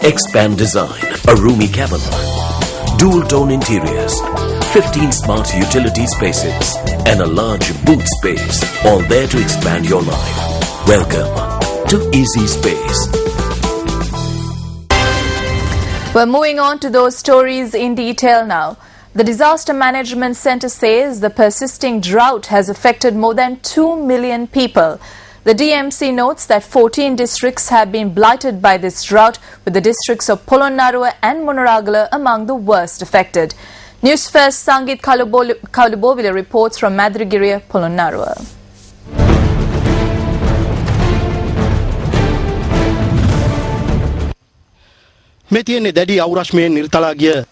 Expand design, a roomy cabin, dual-tone interiors, 15 smart utility spaces, and a large boot space, all there to expand your life. Welcome to Easy Space. We're moving on to those stories in detail now. The Disaster Management Centre says the persisting drought has affected more than 2 million people. The DMC notes that 14 districts have been blighted by this drought, with the districts of Polonnaruwa and Munaragala among the worst affected. Newsfirst Sangit Kalubovila reports from Madrigiriya, Polonnaruwa.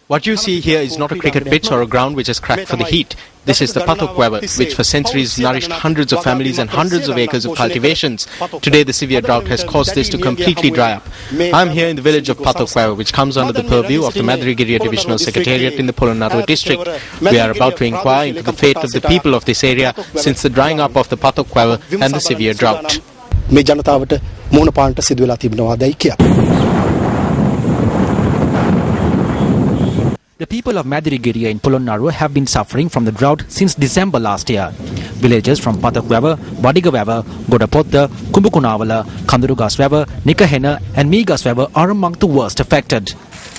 What you see here is not a cricket pitch or a ground which is cracked for the heat. This is the Pathok Weber, which for centuries nourished hundreds of families and hundreds of acres of cultivations. Today the severe drought has caused this to completely dry up. I am here in the village of Pathok Weber, which comes under the purview of the Madrigiriya Divisional Secretariat in the Polonnaruwa district. We are about to inquire into the fate of the people of this area since the drying up of the Pathok Weber and the severe drought. The people of Madrigiriya in Polonnaruwa have been suffering from the drought since December last year. Villages from Pathok Weber, Badiga Weber, Godapotta, Kumbukunavala, Kandurugas Weber, Nikahena and Migas Weber are among the worst affected.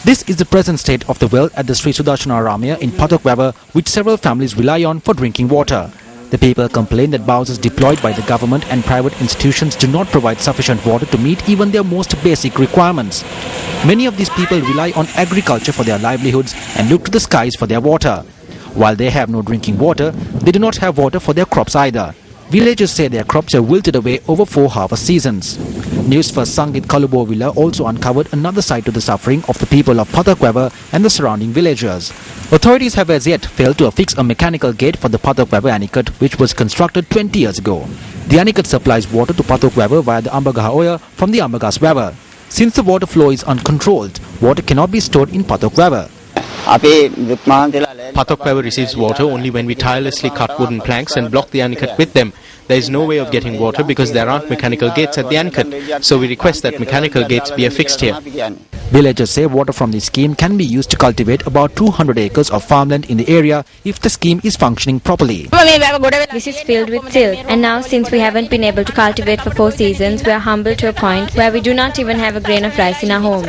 This is the present state of the well at the Sri Sudarshana Ramaya in Pathok Weber, which several families rely on for drinking water. The people complain that bowsers deployed by the government and private institutions do not provide sufficient water to meet even their most basic requirements. Many of these people rely on agriculture for their livelihoods and look to the skies for their water. While they have no drinking water, they do not have water for their crops either. Villagers say their crops have wilted away over 4 harvest seasons. Newsfirst Sangit Kalubovila also uncovered another side to the suffering of the people of Pathok Weber and the surrounding villagers. Authorities have as yet failed to affix a mechanical gate for the Pathok Weber Anicut, which was constructed 20 years ago. The Anicut supplies water to Pathok Weber via the Ambagaha Oya from the Ambagas Weber. Since the water flow is uncontrolled, water cannot be stored in Pathok Weber. Pathok Weber receives water only when we tirelessly cut wooden planks and block the Anicut with them. There is no way of getting water because there aren't mechanical gates at the Anicut, so we request that mechanical gates be affixed here. Villagers say water from the scheme can be used to cultivate about 200 acres of farmland in the area if the scheme is functioning properly. This is filled with silt, and now since we haven't been able to cultivate for 4 seasons, we are humbled to a point where we do not even have a grain of rice in our homes.